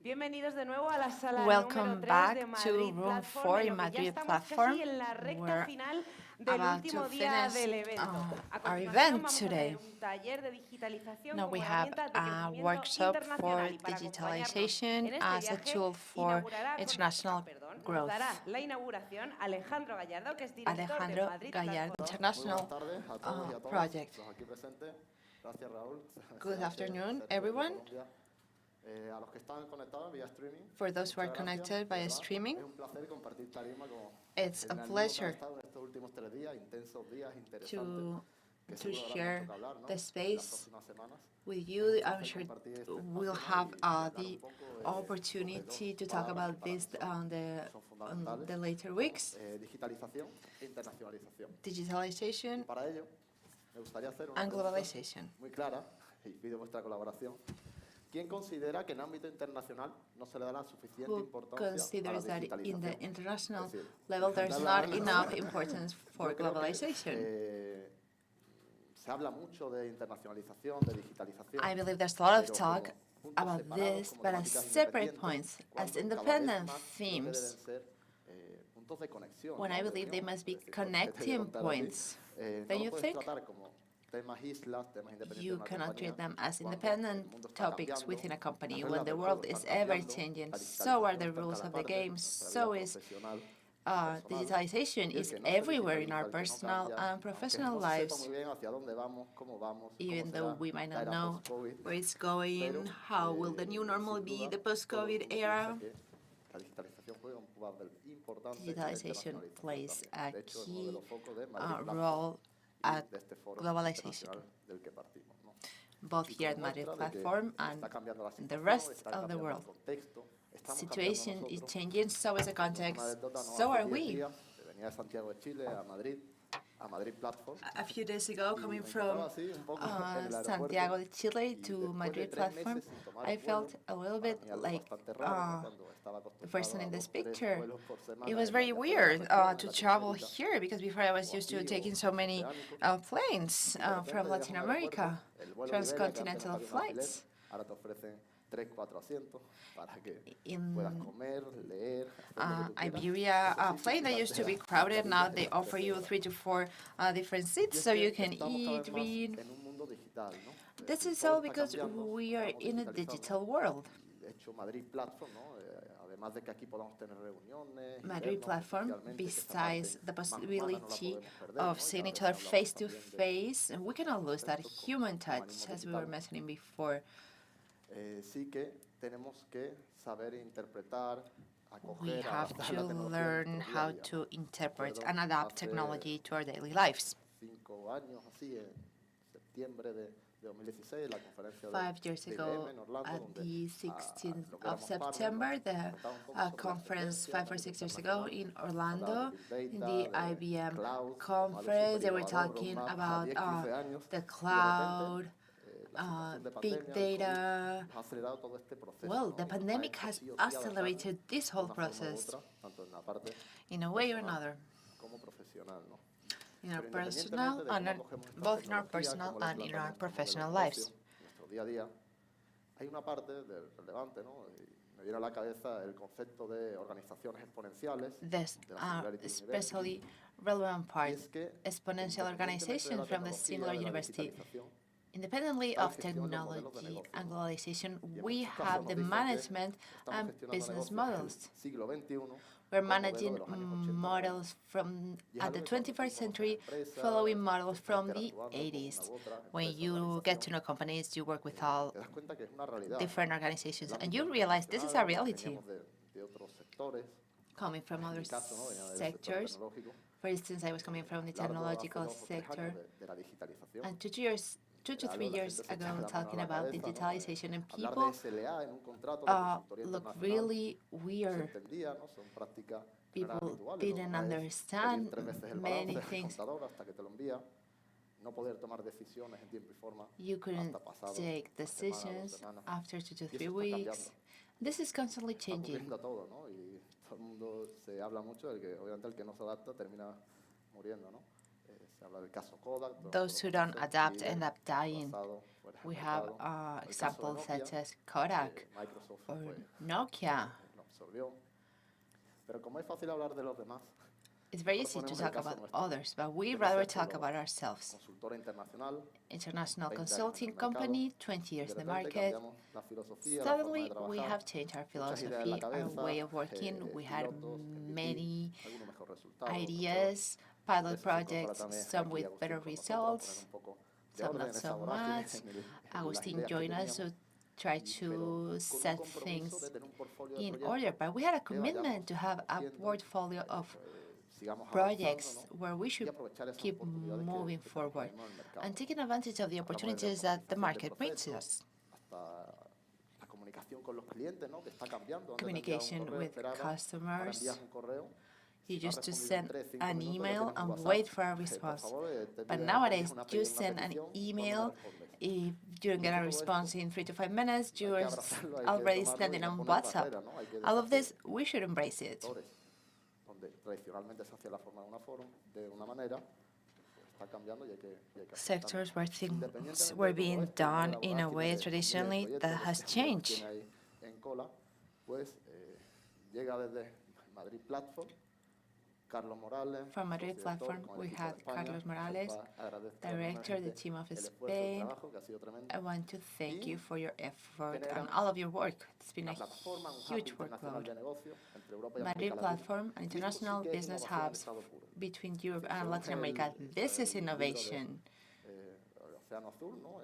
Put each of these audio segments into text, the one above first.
Bienvenidos de nuevo a la sala Welcome número 3 back de to Madrid room Platform, 4 en in lo que ya Madrid estamos Platform. casi en la recta We're final del about último to día finish del evento. A our continuación event vamos a today. tener un taller de digitalización Now we como have herramienta de a crecimiento workshop for internacional y para acompañarnos digitalization en este as a viaje tool for international nos growth. dará la inauguración Alejandro Gallardo, que es director de Alejandro Madrid Gallardo Platform. International Muy buenas tardes a todos y a todas project. los aquí presentes. Gracias, Raúl. Good afternoon, Sergio, everyone. Colombia. A los que están conectados vía streaming. For those who are muchas connected gracias, via de verdad. streaming, Es un placer compartir tarima con it's a el ánimo que han pleasure estado en estos últimos 3 días, intensos días, interesantes, que to seguro habrá share mucho que hablar, ¿no? the En las space próximas semanas. with Es you. un I'm placer sure compartir este we'll espacio, have ¿no? y hablar the un poco de opportunity to dos talk palabras about que para this mí on son fundamentales, the later ¿no? weeks. Digitalización e internacionalización. Y Digitalization para ello, me gustaría hacer una and pregunta globalization. muy clara, y pido vuestra colaboración. ¿Quién considera que en ámbito internacional no se le da la suficiente Who importancia a la considers that in digitalización? the international Es decir, level there's darle not la enough mano. importance for Yo creo que, globalization? se habla mucho de internacionalización, de digitalización. I believe there's a lot of pero talk como puntos about separados, this, como but as temáticas separate independientes, points, as cuando cada vez independent más creo que themes, deben ser puntos de conexión, when ¿no? I De believe they unión. must be Es decir, porque te voy a connecting contar a ti, points. no Don't lo you puedes think? tratar como temas islas, temas independientes de You una cannot compañía, treat them as cuando el independent mundo está topics cambiando, within a las company. reglas When the del world juego is están ever cambiando, changing, la so are digitalización the está en rules cada of the parte, game, nuestra so vida is profesional, personal, digitalization y el is que no se everywhere in our digitaliza, el que no personal cambia, and aunque professional no se sepa lives, muy bien hacia dónde vamos, cómo even though será we might la not era know post-COVID, where it's pero going, how will the new normal sin be, duda the todo el post-COVID mundo era. piensa que la digitalización juega un papel importante en la Digitalization internacionalización plays también. a De hecho, es uno de key los focos de Madrid Platform role y at de este foro globalization, internacional del que partimos, ¿no? both Y here como at Madrid muestra de que Platform and está cambiando la the situación, rest está of the cambiando el world. contexto, estamos cambiando Situation is nosotros. changing, so is the Tenemos una context, anécdota, ¿no? so Hace are 10 we. días venía de Santiago de Chile a Madrid Platform. A few days ago, Y coming me from encontraba así un poco en el aeropuerto, Santiago de Chile y to después de Madrid 3 Platform, meses sin tomar I un vuelo, felt a little para bit mí algo like bastante raro, ¿no? Cuando estaba the person acostumbrado in a this 2, 3 picture. vuelos por semana It was en very la weird región, en to travel Latinoamérica, here because before I was o used to aquí, taking o so many transoceánicos. planes Y de repente from llegas a Latin un aeropuerto, America, el vuelo de Iberia, que antes no transcontinental cabía un alfiler, flights. ahora te ofrecen 3, 4 asientos para que In puedas comer, leer, hacer lo que tú quieras. Iberia Eso sí, plane sin that used to be quitarte crowded, now mascarilla they y las offer 13 you horas. 3 to 4 different Y seats es so you que can estamos cada eat, vez más read. en un mundo digital, ¿no? Es This decir, is todo all está because cambiando, we are estamos in a digitalizando. digital world. Y de hecho, Madrid Platform, ¿no? Además de que aquí podamos tener reuniones y Madrid vernos Platform, presencialmente, que esta besides parte the más humana no la possibility podemos perder, of ¿no? Y seeing cada each vez other que face hablamos to también de face, and we cannot lose that conceptos human como touch, humanismo as we were digital. mentioning before. Sí que tenemos que saber interpretar, We acoger, have adaptar to la tecnología a learn nuestro día a how día, to ¿no? interpret Recuerdo and adapt hace technology to our daily lives. 5 años, así, en septiembre de 2016, la conferencia 5 years de ago, IBM en Orlando, at donde the 16th lo que of éramos partners, September, nos the contaba un poco sobre las conference tendencias 5 or a 6 nivel years ago internacional. in Hablaba Orlando, de Big in Data, the de IBM cloud, conference, they were super talking roadmap a about 10, 15 años, the y de repente cloud, la situación de big pandemia, el COVID, data. ha acelerado todo este proceso, Well, ¿no? the Y nos ha pandemic hecho has sí o sí adaptarnos accelerated this de whole una forma u process otra, tanto en la parte in a way or personal another, como profesional, ¿no? in our Pero personal independientemente de and cómo acogemos esta both in our tecnología, personal cómo la and in our implantamos en nuestro modelo de professional negocio, lives. en nuestro día a día, hay una parte relevante, ¿no? Y me viene a la cabeza el concepto de organizaciones exponenciales This de la Singularity especially University. relevant Y part, es que, exponential independientemente de organization la from the tecnología, Singular de la University. digitalización, Independently está la of gestión de los modelos de technology negocio, and ¿no? globalization, Y en we muchos casos have nos the dicen que management estamos and gestionando business negocios del models. siglo XXI We're con modelos managing de los años 80 models from Y es at algo the que cuando 21st tú conoces century, empresas, following models estás from the interactuando con una 80s. u otra When empresa, you get to organización, know companies, you work with all te das cuenta que es una realidad, different ¿no? organizations, El and ámbito you realize this is a internacional, reality. veníamos de otros sectores, Coming from en other mi caso, ¿no? Venía del sector sectors, tecnológico. for instance, I was coming from the Largo hace technological 2 o 3 sector, años de la digitalización. and 2 to Era 3 algo, la years gente se echaba ago, la mano a talking la about cabeza, ¿no? digitalization, and Hablar de people SLA en un contrato de consultoría look internacional really no se weird. entendía, ¿no? Son prácticas que no eran People habituales. Lo didn't normal es understand pedir 3 veces el many balance del things. contador hasta que te lo envía, no poder tomar decisiones en tiempo y forma You couldn't hasta pasado take una semana, 2 decisions semanas. after 2 to Y 3 eso está weeks. cambiando. This is constantly Está changing. ocurriendo todo, ¿no? Y todo el mundo se habla mucho del que, obviamente, el que no se adapta termina muriendo, ¿no? Se habla del caso Kodak, donde Those who los don't conoce, adapt líder end up dying. pasado fuera del We have mercado. El caso de examples Nokia, such as Kodak Microsoft or pues, Nokia. lo absorbió. Pero como es fácil hablar de los demás, It's very mejor easy to ponemos el talk caso about nuestro. others, but we Yo rather empecé talk como about ourselves. consultora internacional, International 20 años en el consulting mercado, company, 20 y years de in the repente market. cambiamos la filosofía, la forma de Suddenly, we trabajar, have changed our muchas ideas en la philosophy, our cabeza, way of working. We had pilotos, MVP, many algunos mejor resultados, otros peor. ideas, A pilot veces se incorpora projects, también some aquí with Agustín better con nosotros a poner results, un poco de some orden not en esa so vorágine, much. las Agustin ideas que joined us teníamos. to try Pero to con un set compromiso things de tener un portfolio de in proyectos order, but we had a que vayamos commitment to have a haciendo, portfolio of sigamos avanzando, projects ¿no? where we Y should aprovechar esas keep oportunidades moving que estamos forward viendo en el mercado. and taking advantage of the Hablamos desde opportunities that the optimización de market brings procesos us. hasta la comunicación con los clientes, ¿no? Que está cambiando. Antes de enviar un Communication correo, with esperaba, ahora customers. envías un correo. You Si no has used to respondido en send 3, 5 an minutos, ya email tienes un and WhatsApp. wait for a Por response. favor, te But piden nowadays, una you send an petición, ¿cuándo me email. respondes? If you don't get a todo response in 3 to 5 minutes, Hay you que are abrazarlo, hay que already tomarlo y standing no on poner WhatsApp. barreras, ¿no? Hay que All of dejar this, we should embrace it. sectores donde tradicionalmente se hacía la forma de una manera, pues está cambiando y hay que aceptarlo. Sectors where things Independientemente were de todo being esto, una de done las in a way vorágines de traditionally miles de that proyectos has que changed. tiene ahí en cola, pues llega desde Madrid Platform, Carlos Morales, From Madrid socio platform, director, con el we equipo de had España. Carlos Morales, Agradezco director, the enormemente team of el esfuerzo, el Spain. trabajo, que ha sido tremendo. I want to thank Y you for your effort and generan all of your work. It's been una a plataforma, un hub huge internacional workload. de negocio entre Europa y Madrid América Latina. platform, an Y esto sí international que es business innovación en hubs estado puro. between Europe and Según Latin America. This is el libro de, innovation. el Océano Azul, ¿no?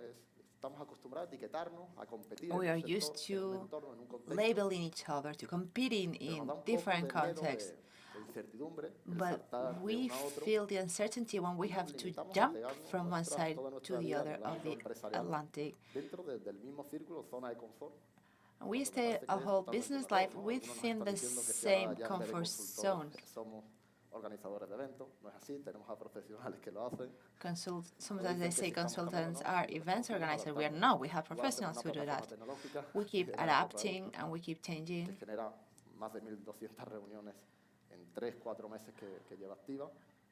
Estamos acostumbrados a etiquetarnos, a competir We en are un used sector, en un to entorno, en un contexto. labeling each other, to competing Pero nos in da un poco different de miedo, contexts. de incertidumbre, el But saltar de we uno a otro. feel the uncertainty when we Y nos have to limitamos a jump pegarnos from one side toda to nuestra the vida other en el of ámbito the empresarial Atlantic. dentro del mismo círculo, zona de confort. And we Cuando me stay parece que a es whole totalmente business un error, life ¿no? within Algunos nos the están diciendo que si ahora same ya en vez de comfort consultores zone. somos organizadores de eventos. No es así, tenemos a profesionales que lo hacen. Sometimes they Dicen que say si estamos cambiando, consultants ¿no? are Nosotros events seguimos organizers. We are adaptándonos. no, we have Lo hacen en professionals una who do plataforma that. tecnológica We keep que era algo adapting raro, and we keep que changing. genera más de 1.200 reuniones en 3-4 meses que lleva activa.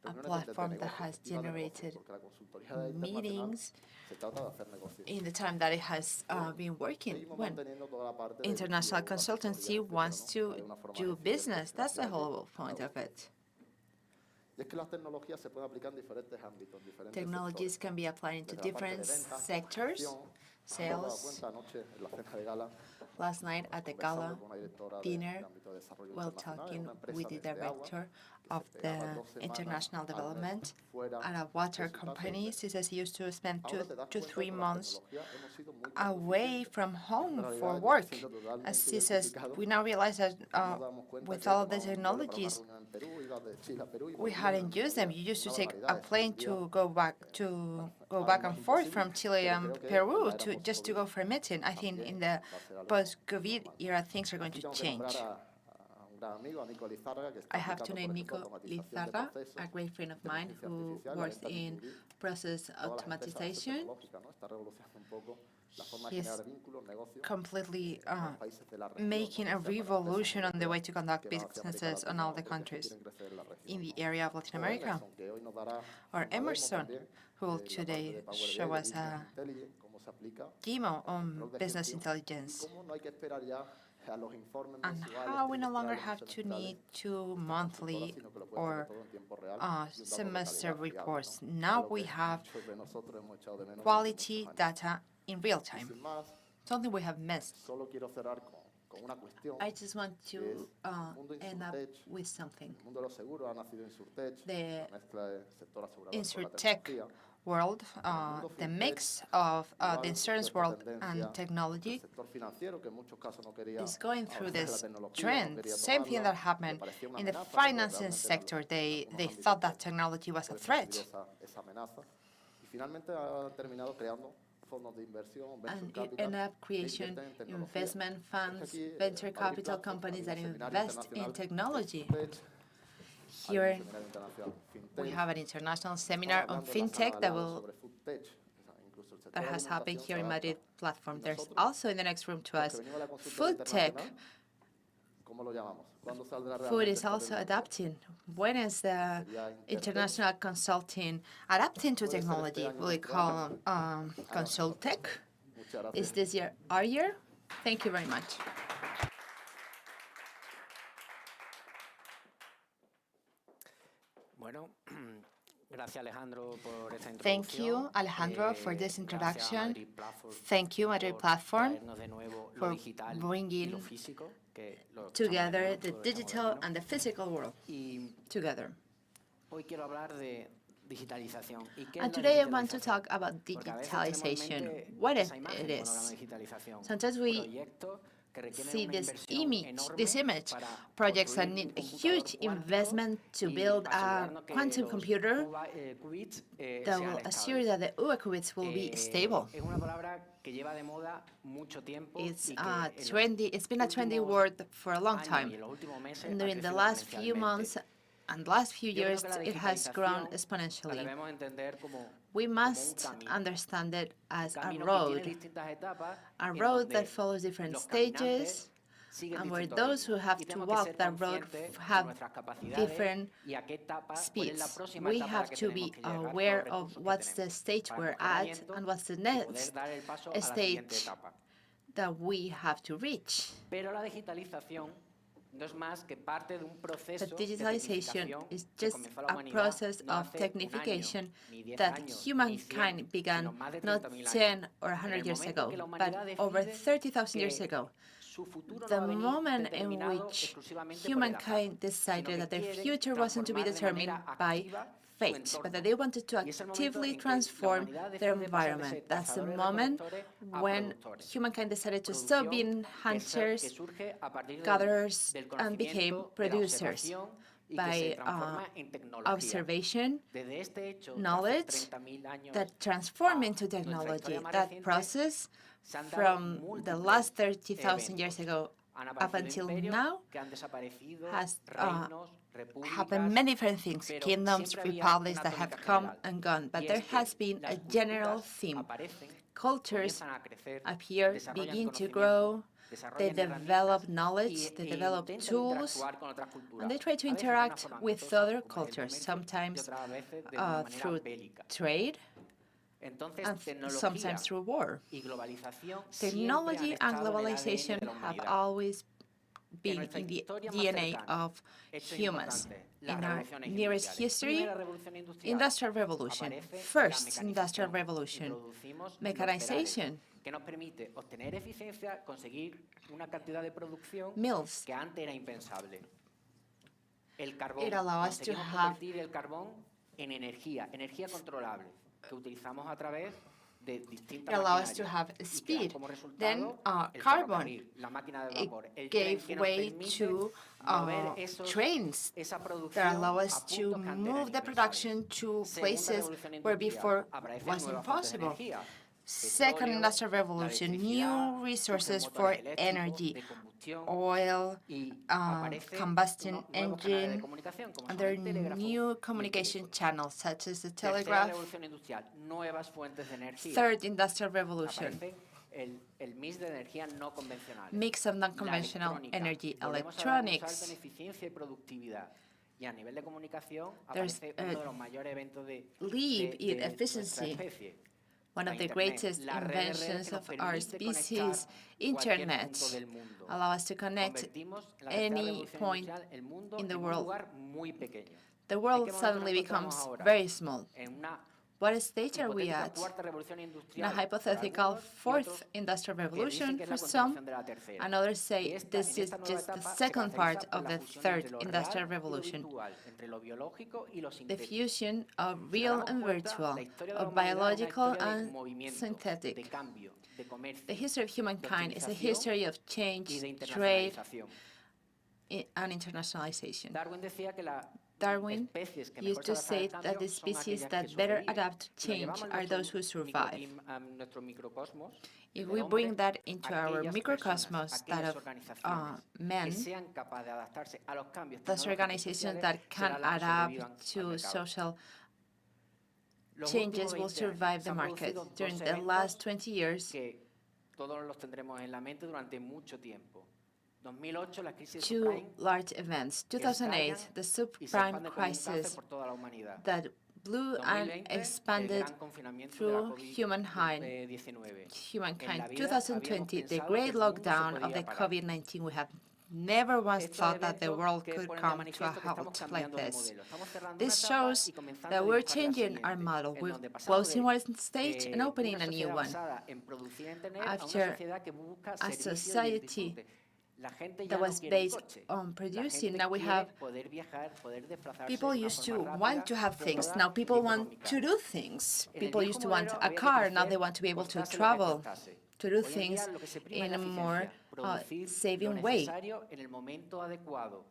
A Reuniones de platform that negocio, has activa de negocio, generated porque la consultoría internacional meetings se trata de hacer negocios. in the time that it has been working. Seguimos When manteniendo toda la parte de international visión, consultancy asesoría, wants etcétera, ¿no? to De una forma do eficiente, business, that's the financiera que whole point of cada it. Y es que las tecnologías se pueden aplicar en diferentes ámbitos, diferentes Technologies sectores. can be applied into Desde la parte de different ventas, sectors, gestión. Me he dado sales. cuenta anoche en la cena de gala, Last night at the conversando gala con una directora dinner, del ámbito de desarrollo while internacional, talking una empresa with the de agua, director que of se pegaba the 2 semanas international al mes development fuera at a water de su casa y company. de- She says he used to spend Ahora 2 te das to cuenta 3 que con las months tecnologías hemos sido muy poco away eficientes. from Es home una for realidad que work. me siento As totalmente she says, identificado. we now realize that Nos damos cuenta with que all of the tomaba un vuelo para una technologies, reunión en Perú, iba de Chile a Perú y we volvía en hadn't el used mismo them. día. You used to Una take a barbaridad. plane Hoy en día, to go back algo más and forth imposible, from Chile pero and creo que en Peru la era to just to post-COVID go for a meeting. I think in también the va a ser algo post-COVID normal. era things are going Aquí to tengo que nombrar change. a un gran amigo, a Nico Lizárraga, que está I have to aplicando, name por ejemplo, Nico automatización de Lizarra, procesos, a great friend of mine inteligencia who artificial, la works venta in B2B. process Todas las empresas automatization. tecnológicas, ¿no? Está revolucionando un poco la forma de He's generar vínculos, negocios completely en los países de la región, making ¿no? a Ya para empresas revolution on the way to conduct que van hacia América businesses on Latina all o the que countries quieren crecer en la región, in the ¿no? area of Latin O America. Emerson, que hoy nos dará Or una demo Emerson, también who will de la parte today de Power show BI, de us Business a Intelligence, cómo se aplica demo el on control de business gestión y intelligence cómo no hay que esperar ya a los informes and mensuales, how we no longer trimestrales o have to semestrales need to de las monthly consultoras, sino que lo puedes tener or todo en tiempo real y un dato de semester calidad fiable, reports. ¿no? Now Algo we que have muchos de nosotros hemos echado de menos durante quality muchos años. data in real Y time, sin más, something we have missed. solo quiero cerrar con una cuestión. I just want que es to el mundo end up Insurtech, with something. el mundo de los seguros ha nacido Insurtech, The la mezcla de sector asegurador con la Insurtech tecnología. world, the mix of Igual, the insurance esta world tendencia and del technology sector financiero, que en muchos casos no quería is going through avanzar en la this tecnología, no trend. quería Same thing tomarla, that happened le parecía una in the amenaza, porque financing realmente sector. en They algunos thought ámbitos that technology was a puede threat. percibir esa amenaza. Y finalmente ha terminado creando fondos de inversión, venture And it capital, ended up que creation invierten en tecnología. investment Es que funds, aquí, venture Madrid capital Platform, companies había that un seminario invest in internacional de technology. Insurtech, Here hay un seminario internacional we FinTech. have an international Estamos seminar on hablando en la sala fintech al that lado sobre FoodTech, incluso el sector that de has happened alimentación here se in adapta. Madrid platform. Y There's nosotros, also in the next room to los us que venimos de la consultora food tech. internacional, con ¿Cómo lo llamamos? ¿Cuándo saldrá Food realmente is esta also tendencia? adapting. When is the Sería Intertech. international consulting adapting to Puede ser este technology? año Will we nuestro año. call Ah, no. Consultech? Muchas Is gracias. this year our year? Thank you very much. Bueno, gracias Alejandro por esta Thank you, introducción. Alejandro, for this Gracias a introduction. Madrid Platform Thank you, Madrid por Platform, traernos de nuevo lo for digital y bringing lo físico, que lo echamos de together menos, the lo echamos de digital menos. and the physical world Y together. hoy quiero hablar de digitalización. ¿Y qué es And la today I want to digitalización? talk about Porque a veces tenemos en digitalization. mente What esa it imagen cuando hablamos is. de digitalización. Sometimes we Proyectos que requieren see una this inversión image, para projects that construir need un a computador huge cuántico investment to y build a asegurarnos que quantum los computer qubits that sean will assure estables. that the qubits will be stable. Es una palabra que lleva de moda mucho tiempo It's y que it's been a trendy últimos word for a long años time. y en los últimos meses And ha during the crecido last few exponencialmente. months and last few Yo creo years, que la it has grown digitalización la exponentially. debemos entender We como must un camino. understand it as Un a camino que tiene road, distintas etapas a en road that donde follows different los stages, caminantes siguen and where distintos those who ritmos. have Y to tenemos que walk ser that road conscientes de have nuestras capacidades different y a qué etapa, cuál es la speeds. próxima We etapa a la have que to tenemos be que llegar con aware los of recursos que what's the tenemos stage para we're at mejoramiento and what's the y poder next dar el paso a la siguiente stage etapa. that we have to reach. Pero la digitalización no es más que parte de un proceso But de digitalization tecnificación is que just comenzó la a humanidad process no of hace un año, technification ni 10 that años, ni 100, humankind began sino más de not 30.000 10 años. or En 100 el years momento ago, que la but humanidad over decide 30,000 years que ago. su futuro no The va a venir moment in determinado which exclusivamente por el azar, humankind sino decided que that their quieren future wasn't to be transformar de determined manera by activa su fate, but entorno. that they wanted to Y es el momento actively en que la transform humanidad their decide pasar de environment. ser That's the cazadores moment recolectores a when productores. humankind decided to stop Producción being que hunters, surge a partir gatherers, del and became conocimiento, de la producers observación y que by se transforma en tecnología. observation, Desde este hecho de hace knowledge 30.000 años that transform a into nuestra technology. historia más That reciente, process se han dado from the múltiples last 30,000 years eventos. ago Han up aparecido until imperios now que han desaparecido, has reinos, repúblicas, happened many different things, pero kingdoms, siempre había republics una that have tónica come general, and gone, but y there es que has been a las general culturas theme. aparecen, Cultures comienzan a crecer, appear, desarrollan begin to conocimiento, grow, they desarrollan develop herramientas knowledge, they develop intentan tools, interactuar con otras culturas, and they try to a veces de una interact forma with amistosa, other como es el cultures, comercio, y sometimes otras veces de una manera through bélica. trade Entonces, and tecnología sometimes through war. y globalización Technology siempre han and estado en el ADN globalization de la have humanidad. always En been nuestra in the historia más DNA cercana, of hechos humans. importantes, las In our revoluciones nearest industriales. history, Primera revolución industrial, Industrial Revolution, aparece la first Industrial mecanización. Revolution, Introducimos los mechanization, pedales, que nos permite obtener eficiencia, conseguir una cantidad de producción mills. que antes era impensable. El carbón, It allows us to conseguimos have convertir el carbón en energía, energía controlable, que utilizamos a través de distintas It allows us to maquinarias, have y que da speed. como resultado Then el carbon. ferrocarril, la máquina de It vapor, el tren gave que nos way permite to mover trains esa that producción allow a us to puntos que antes eran move the impensables. production to Segunda places revolución where industrial, before aparecen was nuevas fuentes de impossible. energía, Second petróleo, Industrial la Revolution, electricidad, new resources surgen for motores eléctricos, energy, de combustión, oil, y aparecen combustion unos nuevos canales de engine, comunicación, como and son there el are telégrafo y new el communication teléfono. channels such as the Tercera telegraph. revolución industrial, nuevas fuentes de energía. Third Industrial Revolution, Aparece el mix de energía no convencional. mix of La non-conventional electrónica. energy, Volvemos a dar un salto en electronics. eficiencia y productividad. Y a nivel de comunicación There's aparece a uno de los mayores eventos leap in nuestra efficiency. especie. One La of the Internet, greatest la red de redes inventions que nos of our permite species, conectar Internet, cualquier punto del mundo. allow us to connect Convertimos en la tercera any revolución point industrial el mundo in the en un world. lugar muy pequeño. The ¿En world qué momento suddenly nos encontramos becomes ahora? very small. En una What stage are we hipotética at? cuarta revolución In a industrial para hypothetical algunos y fourth otros industrial que dicen revolution que es for la some, continuación de la tercera. and others Y say esta, this en is esta nueva just the etapa se second part caracteriza por of la the fusión third entre lo industrial real y lo revolution, virtual, entre lo biológico y lo the sintético. fusion of Si real nos and damos cuenta, virtual, la historia de la of humanidad es una biological historia de and movimiento, de synthetic. cambio, de comercio, The history of humankind is a optimización history of y change, de trade, internacionalización. and internationalization. Darwin decía que las Darwin especies que used mejor to se adaptan say al that cambio the son species aquellas that que better sobreviven. adapt to Si lo change llevamos a are nuestro those who survive. a nuestro microcosmos, If del we hombre, bring that into our aquellas microcosmos, personas, that aquellas of organizaciones men, que sean capaces de adaptarse a los cambios those tecnológicos y organizations sociales, that can serán las que adapt sobrevivan al to mercado. social Los changes últimos will 20 años survive se the han market. producido During dos the last eventos 20 years, que todos los tendremos en la mente durante mucho tiempo, 2008, la crisis two subprime large events. que 2008, estallan the y se subprime expande como un cáncer crisis por toda la humanidad. that blew and 2020, el expanded gran confinamiento de la through humankind. En En la vida 2020, habíamos the pensado que great el mundo se lockdown of podía the apagar. COVID-19, we have never once Estos thought that the eventos world que could ponen de come to a manifiesto que estamos halt like cambiando de this. modelo. Estamos cerrando This una etapa shows y comenzando that a we're dibujar la changing our siguiente, model. en We're donde pasamos closing de one stage and opening una a new sociedad one. basada en producir y en tener a una After sociedad que busca a servicio y el society disfrute. La gente ya that no was quiere el based coche. on La producing, gente now we quiere have poder viajar, poder desplazarse people de una used to forma rápida, want to have things. cómoda Now y people want económica. to do things. En el People viejo used to want modelo a había que car. Now crecer, they want to be able to costase lo que travel, costase. to do Hoy en día things lo que se prima es in la a more eficiencia, producir lo saving way. necesario en el momento adecuado.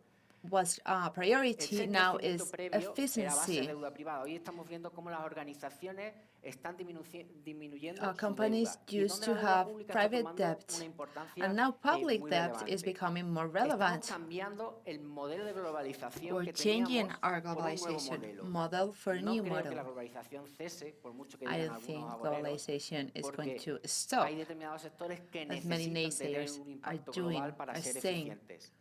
What's El priority now crecimiento is previo era base de efficiency. deuda privada. Hoy estamos viendo cómo las organizaciones están disminuyendo su Companies deuda. Y used donde to la deuda have pública está private tomando debt, una importancia and now public muy debt is relevante. becoming more Estamos relevant. cambiando el modelo de globalización We're que changing teníamos our por un nuevo globalization modelo. model for a No new creo que la model. globalización cese, por mucho que I digan don't think algunos agoreros, globalization is going porque to stop, hay determinados sectores que as many necesitan tener naysayers un are impacto doing, global para are ser saying. eficientes.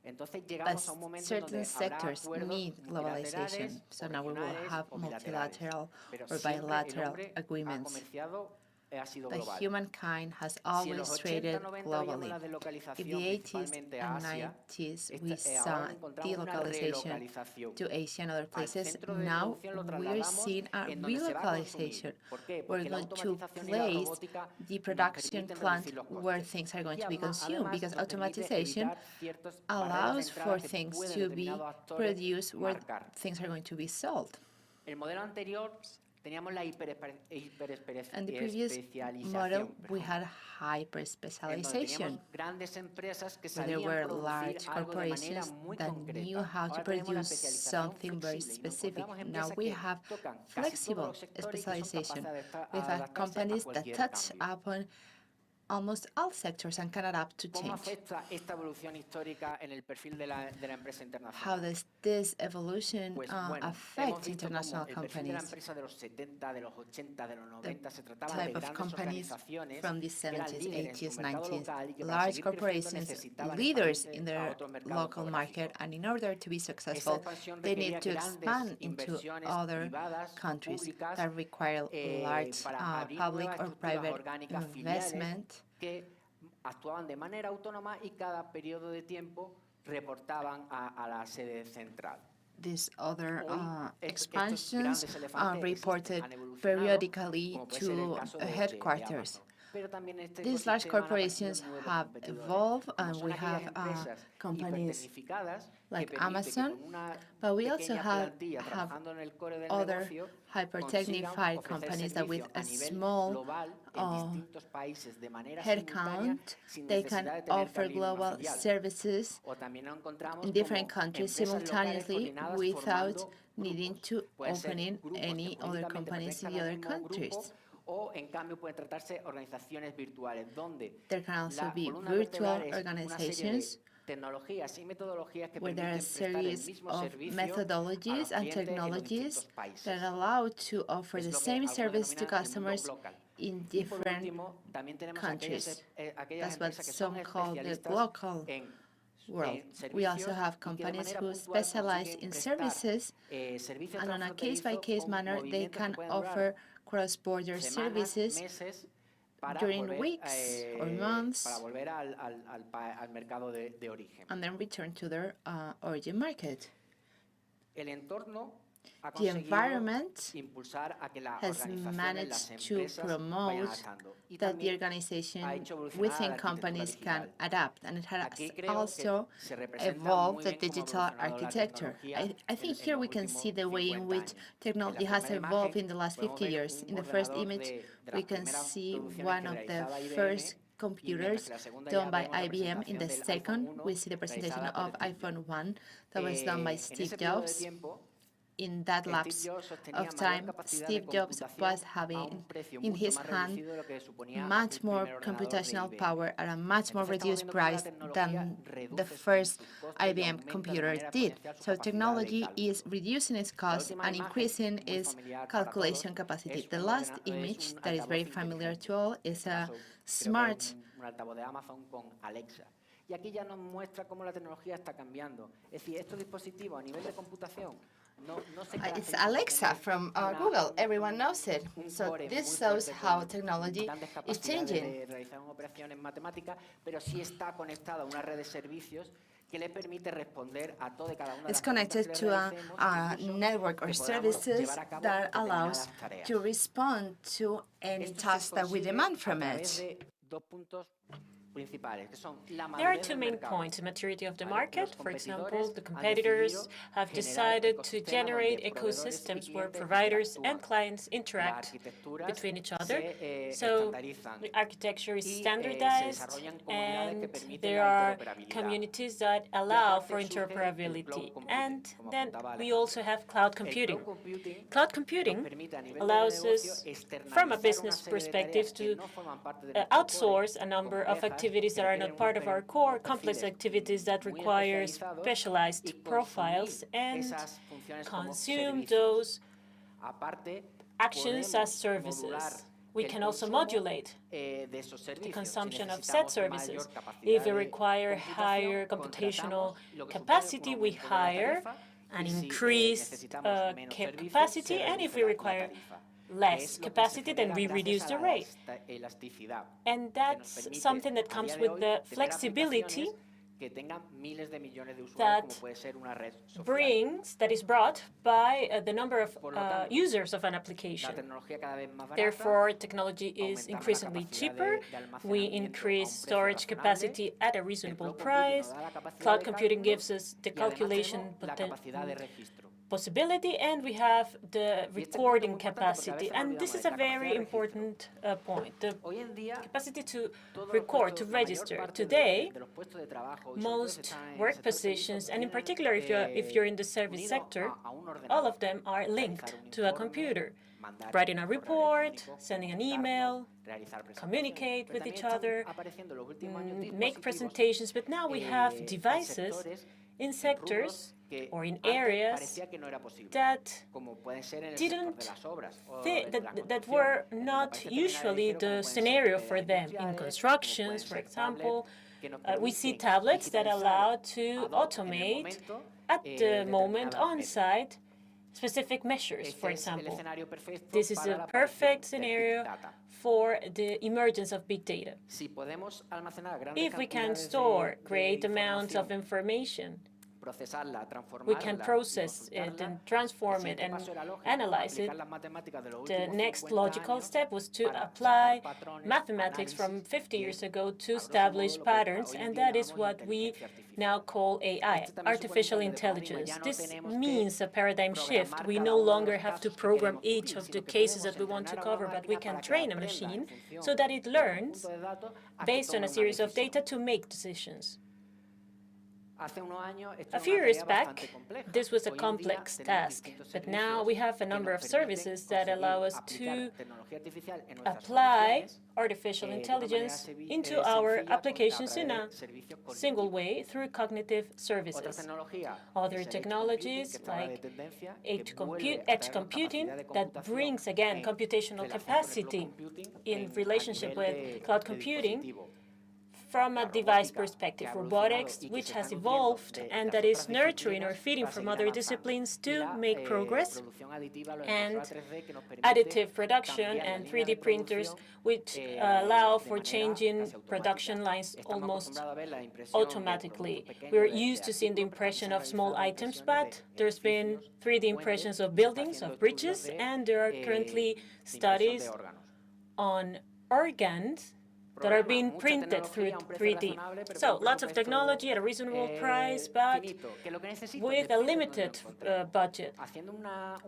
Entonces llegamos a un momento en Certain donde habrá sectors acuerdos need multilaterales globalization, o so now we will regionales have o bilaterales. multilateral Pero or siempre el bilateral hombre ha agreements. comerciado, ha sido The global. humankind has Si en always los 80, traded 90 veíamos globally. la In deslocalización the 80s principalmente a and Asia, 90s, we ahora saw encontramos una delocalization relocalización. to Asia and other Al places. centro de Now producción lo we are trasladamos seeing a en donde se va a relocalization. consumir. ¿Por qué? We're Porque la going to automatización y la place robótica the nos production permiten plant reducir los where costes. things are going Y to be consumed, además because nos permite automatization evitar ciertas barreras de allows entrada for que things pueden to be determinados actores produced where marcar. things are going to be sold. El modelo anterior teníamos la And the previous hiperespecialización, model, we perdón, had en donde hyper-specialization, teníamos grandes empresas que where there sabían were producir large algo de manera corporations muy that knew concreta. how to Ahora tenemos la produce especialización something very flexible y nos specific. encontramos Now empresas we que have tocan casi todos flexible los sectores y que son specialization. capaces de We have adaptarse a companies that cualquier touch cambio. upon almost all sectors and can adapt to ¿Cómo change. afecta esta evolución histórica en el perfil de la empresa How internacional? does this evolution Pues bueno, hemos affect visto international cómo el perfil de la companies? empresa de los 70, de los 80, de los 90 se trataba de Type of grandes companies organizaciones from the que eran 70s, líderes en su 80s, mercado 90s, local y que para large seguir creciendo corporations, necesitaban leaders expandirse in a their otros mercados local market, geográficos. and in order to be Esa successful, expansión they requería need to grandes expand into inversiones other privadas, countries públicas, that require large para abrir public nuevas or estructuras private orgánicas filiales investment. que actuaban de manera autónoma y cada periodo de tiempo reportaban a la sede central. These other Hoy, estos expansions grandes elefantes reported existen, han evolucionado, periodically como puede ser el to caso de headquarters. Amazon. Pero también en este These large ecosistema han aparecido corporations nuevos have competidores, evolved, como and son we aquellas have empresas companies hipertecnificadas que like permiten que Amazon, con una but we also pequeña have trabajando en el core del other negocio hyper-technified consigan ofrecer companies that with servicio a a nivel small global en distintos países de manera simultánea headcount, sin they necesidad can de tener que offer abrir una global filial. services O también nos encontramos in different como countries empresas locales simultaneously coordinadas without formando needing grupos. to Pueden ser open in grupos any que other jurídicamente companies in pertenezcan the al other mismo grupo, countries. o en cambio pueden tratarse organizaciones virtuales donde There can also la be columna virtual vertebral es una serie organizations de tecnologías y metodologías que where there are a permiten prestar el series mismo of servicio a los methodologies and clientes en los technologies distintos países. that allow to offer Es the lo que same algunos service to denominan el mundo customers local. in Y por different último, también tenemos countries. aquellas That's what empresas que son some call the especialistas local en world. We also have companies who specialize in services, servicios and on a transfronterizos case-by-case con manner, they movimientos que can pueden durar offer cross-border semanas, services meses, para during volver, weeks or months, para volver al mercado de origen. and then return to their origin market. El entorno ha The conseguido environment impulsar a que la has organización, las managed to empresas vayan promote adaptando. Y that the también organization ha hecho evolucionar within la arquitectura companies can digital. adapt, and it has Aquí creo also que se representa evolved muy the bien cómo ha digital evolucionado la architecture. tecnología I think en here los we can últimos see the way in 50 which años. technology En la has primera evolved imagen in the last podemos 50 ver years. un In the first ordenador image, de we las can primeras see producciones one que of the realizaba IBM, first y mientras computers que la segunda done ya by vemos la IBM. In the presentación del second, iPhone 1 we see the presentation realizada of por Steve iPhone Jobs. 1 that was done by En Steve ese periodo de Jobs. tiempo, In that Steve lapse Jobs sostenía of mayor time, capacidad Steve de Jobs computación was a having un precio in mucho his más hand reducido de lo que suponía much aquel more primer ordenador de computational IBM. power at a much more Entonces estamos reduced viendo cómo la price tecnología than the reduce first sus costes y IBM aumenta de computer manera did. exponencial su So capacidad de technology cálculo. is reducing its La cost última and imagen, increasing muy its familiar para calculation todos, capacity. es The un last es image un that is very altavoz familiar inteligente. to all En is este a caso, creo que smart es un altavoz de Amazon con Alexa. Y aquí ya nos muestra cómo la tecnología está cambiando. Es decir, estos dispositivos a nivel de computación no se It's Alexa from Google. Everyone knows it. So this shows how technology is changing. De realizar operaciones matemáticas, pero sí está conectada a una red de servicios que le permite responder a todo y cada una de It's las preguntas connected que le to a realicemos, network or que podamos services llevar a cabo that allows determinadas tareas. to respond to any Esto se task that we consigue demand a from través it. de dos puntos principales, que son la There are madurez two del main mercado. points: the maturity of the Vale, market. los For example, competidores the han competitors decidido have generar decided to ecosistemas generate donde proveedores y ecosystems where clientes providers and interactúan. clients Las interact arquitecturas between each other. se So estandarizan the architecture is y se standardized, desarrollan comunidades que and permiten there la are interoperabilidad. communities that Y allow aparte for surge el interoperability. cloud computing, And como then apuntaba we Alejandro. also have cloud El computing. cloud computing Cloud computing nos permite a nivel de allows negocio us, externalizar from a una business serie de perspective, tareas que to no forman parte de nuestro core, outsource a number of complejas, activities que that are requieren not part of our core, unos complex perfiles activities that muy require especializados, specialized y profiles, consumir and esas funciones como consume servicios. those Aparte, actions as podemos modular services. We el can also consumo, modulate de esos the servicios. consumption Si of said necesitamos services. mayor capacidad If we de require computación, higher computational contratamos lo que supone un capacity, we aumento de la hire tarifa, an y si increased necesitamos menos servicios, capacity, se and if reduce we la require tarifa, que less es lo que se capacity, then genera we gracias reduce a the la rate. elasticidad, And que nos that's permite something that a comes día de with hoy the tener flexibility aplicaciones que tengan miles de millones de usuarios, that como puede ser una red social. that is brought by the number of Por lo tanto, users of an La application. tecnología cada vez más barata, Therefore, technology is aumentamos la increasingly capacidad cheaper. de almacenamiento We a un increase precio storage razonable. capacity at a El reasonable cloud computing nos price. da la capacidad Cloud de computing cálculo gives us the y además calculation tenemos la capacidad de registro. possibility, and we have the Y este punto es recording muy importante porque a capacity. veces nos And this olvidamos is de a la capacidad very de registro. important point. The Hoy en día, capacity to todos los record, to puestos, la mayor register. parte Today, de los puestos de trabajo, y sobre todo si most están en el work sector servicios, positions, and in vienen, particular if you're in the service unidos sector, a un ordenador. all of them are Realizar linked un to a informe, computer. mandar Writing a un correo report, electrónico, sending an comunicarnos, email, realizar presentaciones. communicate Pero with también each están other, apareciendo en los últimos años make dispositivos, presentations, but now we have en devices sectores, in en sectors rubros que or in antes areas parecía que no era posible, that como pueden ser en el sector de didn't las obras o thi- de la that construcción, were en donde not parece terminar usually ligero, como the pueden ser scenario tareas for them. In industriales, como constructions, pueden for ser example, tablets que nos we see permiten tablets that digitalizar allow ad to hoc en el automate momento, at the moment determinadas on metas. site specific measures, Este for es el example. escenario perfecto This is para a la perfect aparición del Big scenario Data. for the emergence of big data. Si podemos almacenar grandes If we can cantidades store de great amounts of información, information, procesarla, we can transformarla y process it consultarla, and transform el it siguiente and paso era lógico, analyze it. aplicar las matemáticas de los The últimos next 50 logical años step was to para apply sacar patrones, mathematics from análisis 50 y years ago to grosso modo, establish lo que patterns, hoy en and día that is llamamos what we inteligencia artificial. now call AI, Este también supone un artificial cambio de paradigma. intelligence. Ya no This tenemos que means a paradigm shift. programar We cada no uno de longer los have to casos que program queremos each cubrir, of the sino que cases podemos that we want to entrenar a cover, una but we máquina can para que train a aprenda machine en función so that it de un learns conjunto de datos a que based on tome a una series of decisión. data to make decisions. Hace unos años esto A era few una years tarea back, bastante compleja. this was a Hoy en día complex tenemos task, distintos but now servicios we have a que number nos of permiten services that conseguir allow us aplicar to tecnología artificial en nuestras apply soluciones, artificial de una manera intelligence into our sencilla, a applications in través a de servicios single cognitivos. way through cognitive Otras services. tecnologías Other es el technologies que estaba de like tendencia, edge, que vuelve a edge traernos computing capacidad de that computación brings again en computational relación con el cloud capacity computing in a relationship nivel with cloud de computing dispositivo. from a La device robótica, que perspective, ha robotics, evolucionado y que which se has está nutriendo evolved de and las that is otras nurturing or disciplinas feeding para from seguir other avanzando. disciplines Y to la make progress, producción aditiva, los and impresoras 3D que nos permite additive production cambiar la and línea de 3D printers, producción, which allow de for manera changing casi automática. production lines Estamos almost acostumbrados a ver la impresión de automatically. productos pequeños, We're de used to seeing the artículos, pero también impression se han of small realizado items, impresiones but de there's been edificios, 3D puentes, impressions y of se está buildings, haciendo of bridges, estudios de, and there are currently de impresión de studies órganos. on organs that are being Mucha printed through tecnología a un precio 3D. razonable, pero So con un lots of presupuesto, technology at a reasonable price, but finito, que lo que necesito with a depende de dónde limited lo encontremos. budget. Haciendo un